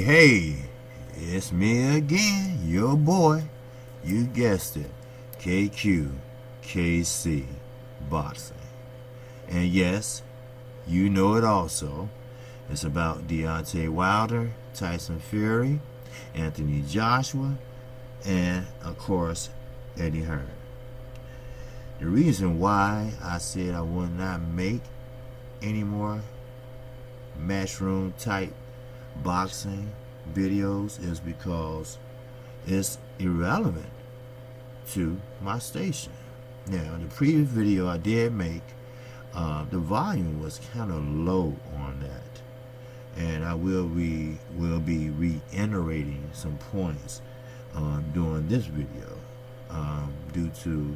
Hey, it's me again, your boy. You guessed it, KC Boxing. And yes, you know it also. It's about Deontay Wilder, Tyson Fury, Anthony Joshua, and of course, Eddie Hearns. The reason why I said I would not make any more matchroom type boxing videos is because it's irrelevant to my station. Now, the previous video I did make, the volume was kind of low on that, and I will be reiterating some points during this video due to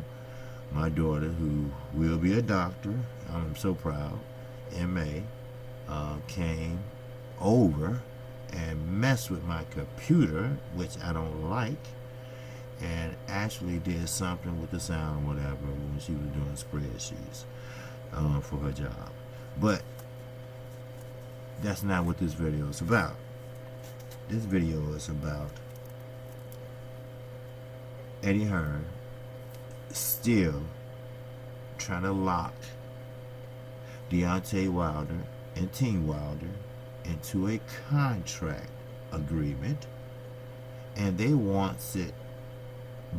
my daughter, who will be a doctor. I'm so proud. In May, came over and messed with my computer, which I don't like, and actually did something with the sound or whatever when she was doing spreadsheets for her job. But that's not what this video is about. This video is about Eddie Hearns still trying to lock Deontay Wilder and Team Wilder into a contract agreement, and they want it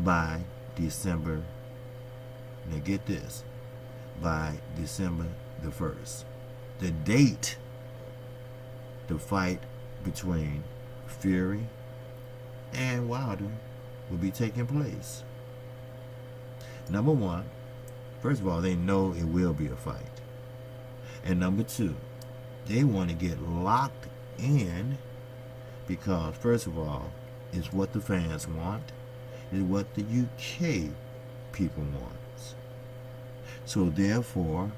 by December. Now get this, by December the 1st. The date the fight between Fury and Wilder will be taking place. Number one, first of all, they know it will be a fight. And number two, they want to get locked in because, first of all, it's what the fans want, it's what the UK people want. So therefore,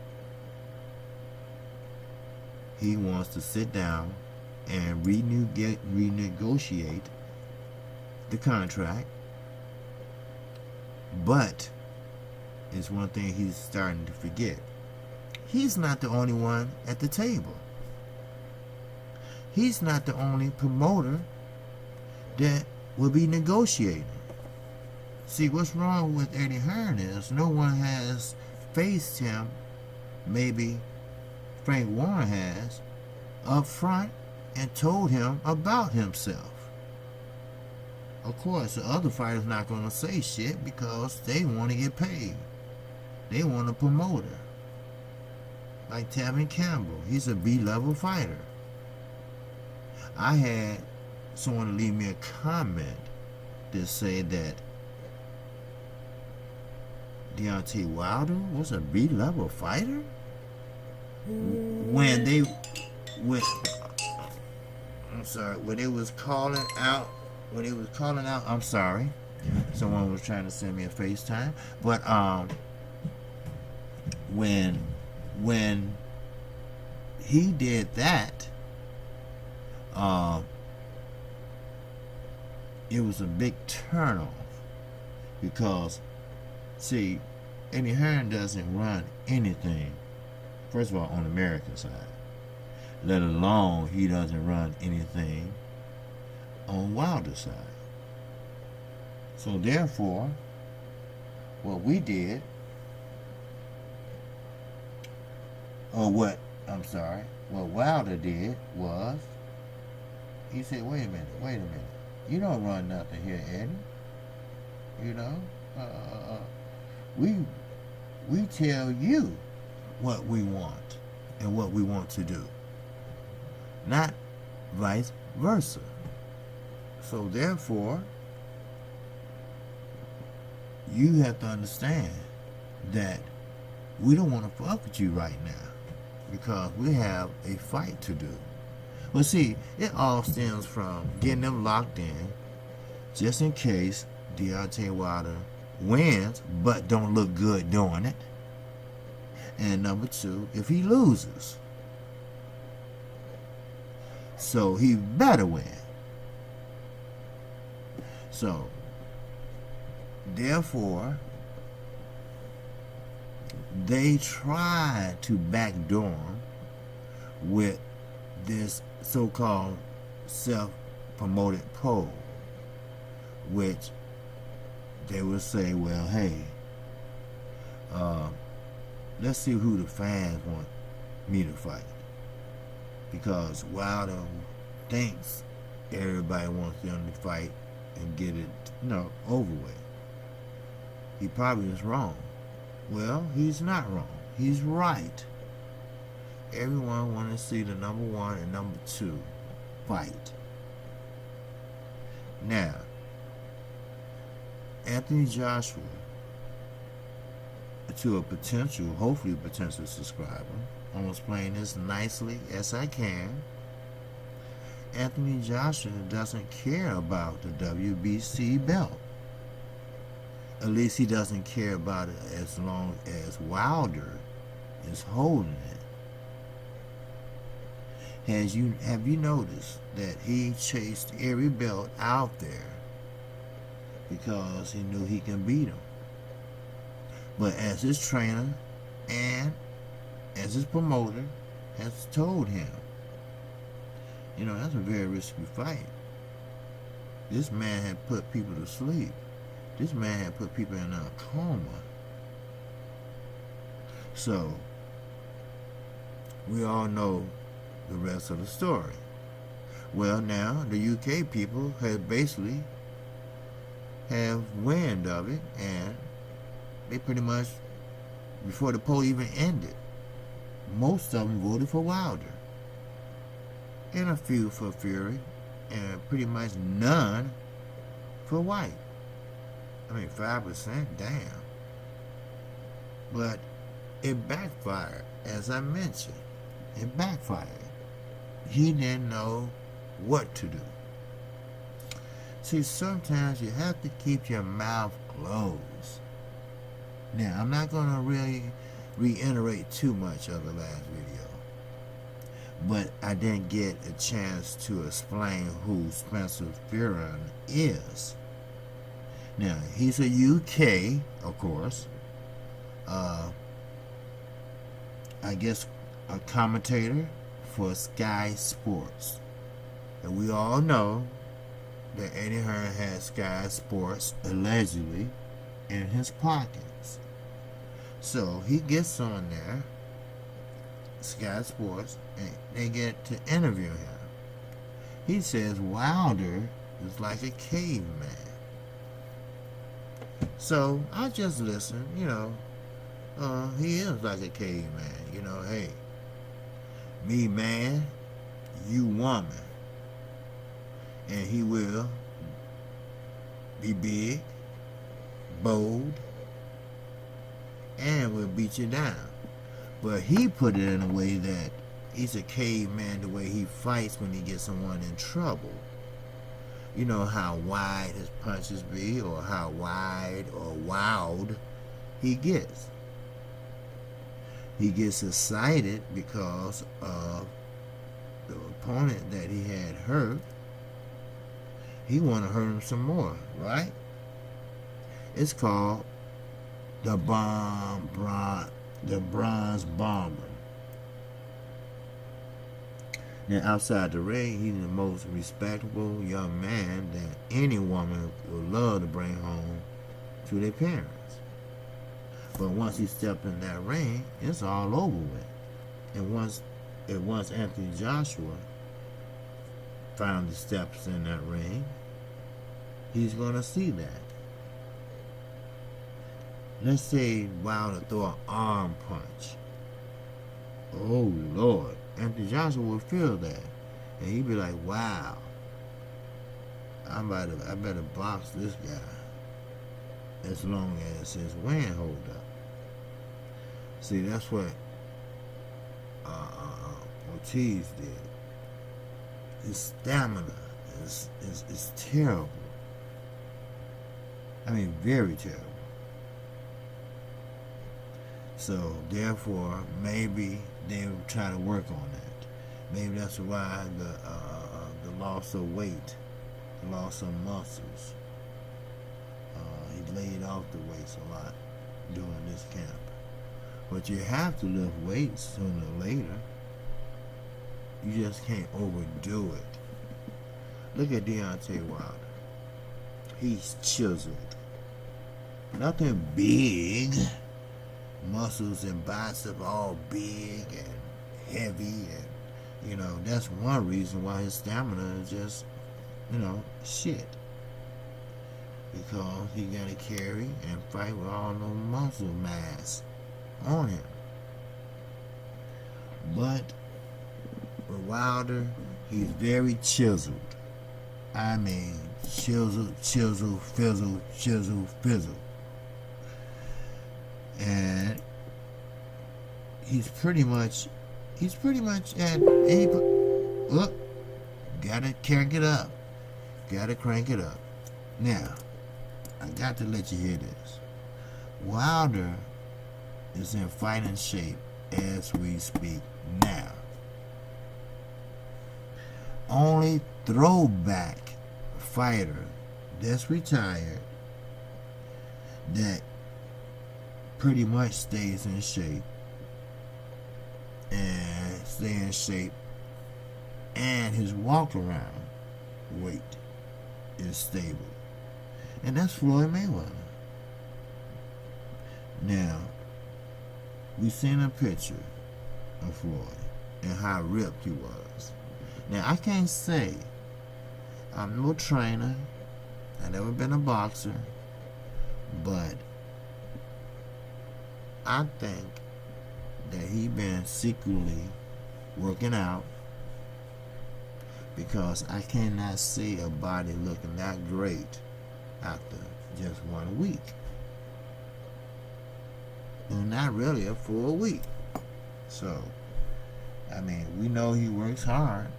he wants to sit down and renegotiate the contract. But it's one thing he's starting to forget. He's not the only one at the table. He's not the only promoter that will be negotiating. See, what's wrong with Eddie Hearns is no one has faced him, maybe Frank Warren has, up front and told him about himself. Of course, the other fighters not going to say shit because they want to get paid. They want a promoter. Like Tevin Campbell, he's a B-level fighter. I had someone leave me a comment that said that Deontay Wilder was a B-level fighter when they was calling out. I'm sorry, someone was trying to send me a FaceTime, but when he did that, it was a big turnoff because, see, Eddie Hearns doesn't run anything, first of all, on the American side, let alone he doesn't run anything on Wilder's side. So therefore, what Wilder did was, he said, wait a minute, you don't run nothing here, Eddie. You know, we tell you what we want and what we want to do, not vice versa. So therefore, you have to understand that we don't want to fuck with you right now because we have a fight to do. Well, see, it all stems from getting them locked in just in case Deontay Wilder wins but don't look good doing it. And number two, if he loses. So he better win. So, therefore, they tried to backdoor him with this so-called self-promoted poll, which they would say, well, hey, let's see who the fans want me to fight. Because Wilder thinks everybody wants them to fight and get it, over with. He probably is wrong. Well, he's not wrong. He's right. Everyone wants to see the number one and number two fight. Now, Anthony Joshua, to a potential, hopefully potential subscriber, I'm going to explain this nicely as I can. Anthony Joshua doesn't care about the WBC belt. At least he doesn't care about it as long as Wilder is holding it. Have you noticed that he chased every belt out there because he knew he can beat him? But as his trainer and as his promoter has told him, that's a very risky fight. This man had put people to sleep. This man had put people in a coma. So, we all know the rest of the story. Well, now, the UK people have basically have wind of it, and they pretty much, before the poll even ended, most of them voted for Wilder. And a few for Fury, and pretty much none for White. 5%, damn. But it backfired, as I mentioned. It backfired. He didn't know what to do. See, sometimes you have to keep your mouth closed. Now, I'm not going to really reiterate too much of the last video, but I didn't get a chance to explain who Spencer Fury is. Now, he's a UK, of course, I guess a commentator for Sky Sports. And we all know that Eddie Hearns had Sky Sports, allegedly, in his pockets. So, he gets on there, Sky Sports, and they get to interview him. He says Wilder is like a caveman. So, I just listen, he is like a caveman, hey, me man, you woman. And he will be big, bold, and will beat you down. But he put it in a way that he's a caveman the way he fights when he gets someone in trouble. You know how wide his punches be, or how wide or wild he gets. He gets excited because of the opponent that he had hurt. He want to hurt him some more, right? It's called the Bronze Bomber. Now, outside the ring, he's the most respectable young man that any woman would love to bring home to their parents. But once he stepped in that ring, it's all over with. And once Anthony Joshua found the steps in that ring, he's going to see that. Let's say Wilder throw an arm punch. Oh, Lord. Anthony Joshua will feel that. And he'd be like, wow, I better box this guy as long as his wind hold up. See, that's what Ortiz did. His stamina is terrible. I mean, very terrible. So, therefore, maybe they will try to work on that. Maybe that's why the loss of weight, the loss of muscles. He laid off the weights a lot during this camp. But you have to lift weights sooner or later. You just can't overdo it. Look at Deontay Wilder. He's chiseled. Nothing big. Muscles and biceps all big and heavy, and that's one reason why his stamina is just shit, because he got to carry and fight with all no muscle mass on him. But with Wilder, he's very chiseled. I mean, chisel, fizzle, chisel, fizzle. And he's pretty much at look, gotta crank it up. Gotta crank it up. Now, I got to let you hear this. Wilder is in fighting shape as we speak now. Only throwback fighter that's retired that pretty much stays in shape and his walk around weight is stable, and that's Floyd Mayweather. Now, we seen a picture of Floyd and how ripped he was. Now, I can't say I'm no trainer, I've never been a boxer, but I think that he been secretly working out, because I cannot see a body looking that great after just 1 week. And not really a full week. So, I mean, we know he works hard.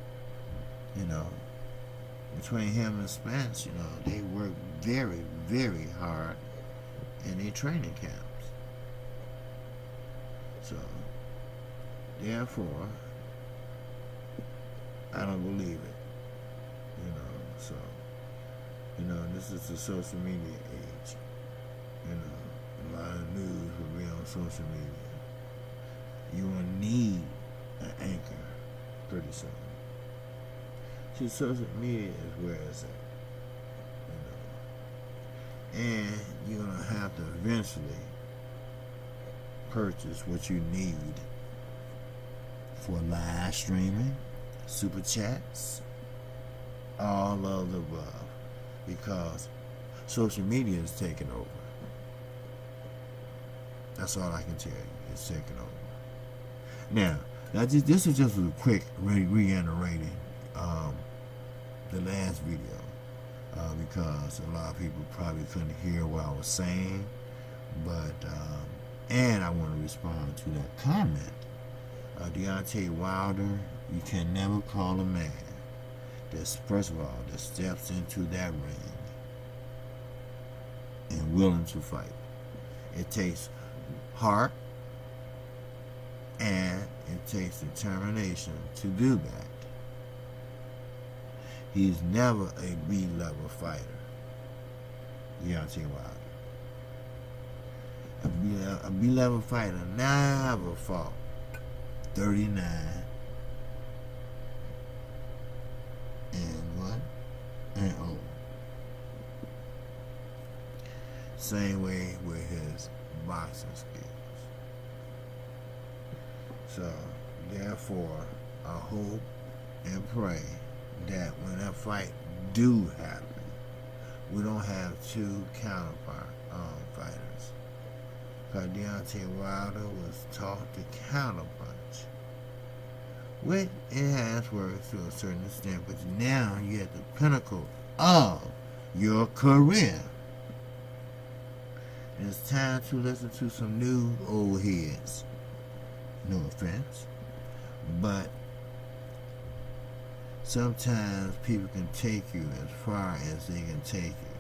Between him and Spence, they work very, very hard in their training camps. So, therefore, I don't believe it. So, this is the social media age. A lot of news will be on social media. You will need an anchor pretty soon. See, social media is where it's at. And you're going to have to eventually purchase what you need for live streaming, super chats, all of the above, because social media is taking over. That's all I can tell you. It's taking over. Now, this is just a quick reiterating the last video, because a lot of people probably couldn't hear what I was saying, but and I want to respond to that comment. Deontay Wilder, you can never call a man that's, first of all, that steps into that ring and willing to fight. It takes heart and it takes determination to do that. He's never a B-level fighter, Deontay Wilder. A B-level fighter never fought 39 and 0. Same way with his boxing skills. So, therefore, I hope and pray that when that fight do happen, we don't have two counterpart fighters. Because Deontay Wilder was taught to counterpunch, which it has worked to a certain extent, but now you're at the pinnacle of your career. And it's time to listen to some new old heads. no offense, but sometimes people can take you as far as they can take you.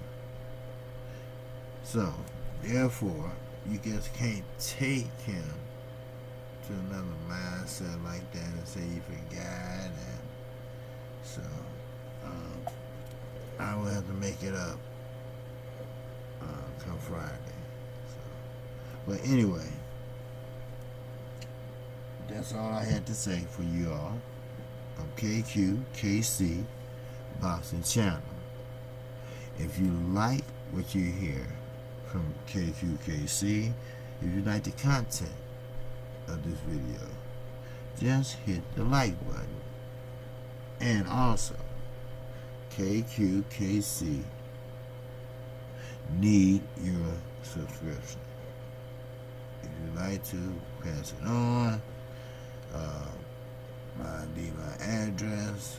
So, therefore, you just can't take him to another mindset like that and say you forgot. And so, I will have to make it up come Friday. So, but anyway, that's all I had to say for you all. I'm KC Boxing Channel. If you like what you hear from KC, if you like the content of this video, just hit the like button. And also, KC need your subscription. If you like to, pass it on. Leave my address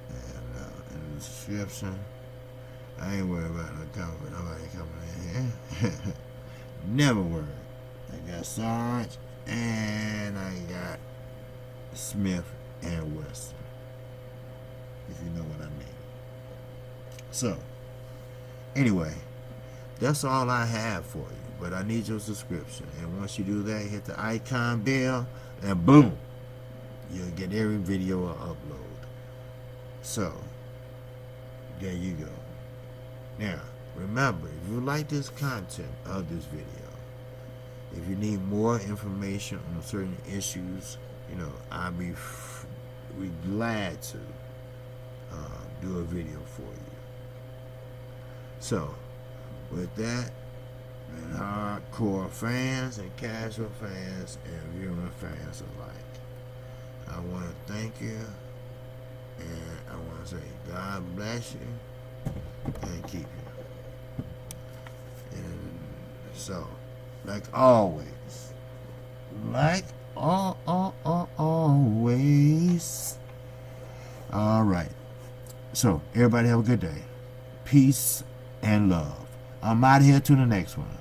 and in the description. I ain't worried about nobody coming in here. Never worried. I got Sarge and I got Smith and Weston, if you know what I mean. So, anyway, that's all I have for you. But I need your subscription. And once you do that, hit the icon bell and boom, you'll get every video I upload. So, there you go. Now, remember, if you like this content of this video, if you need more information on certain issues, I'll be glad to do a video for you. So, with that, and hardcore fans and casual fans and viewing fans alike, I want to thank you, and I want to say God bless you and keep you. And so, like always, all right. So, everybody have a good day. Peace and love. I'm out of here to the next one.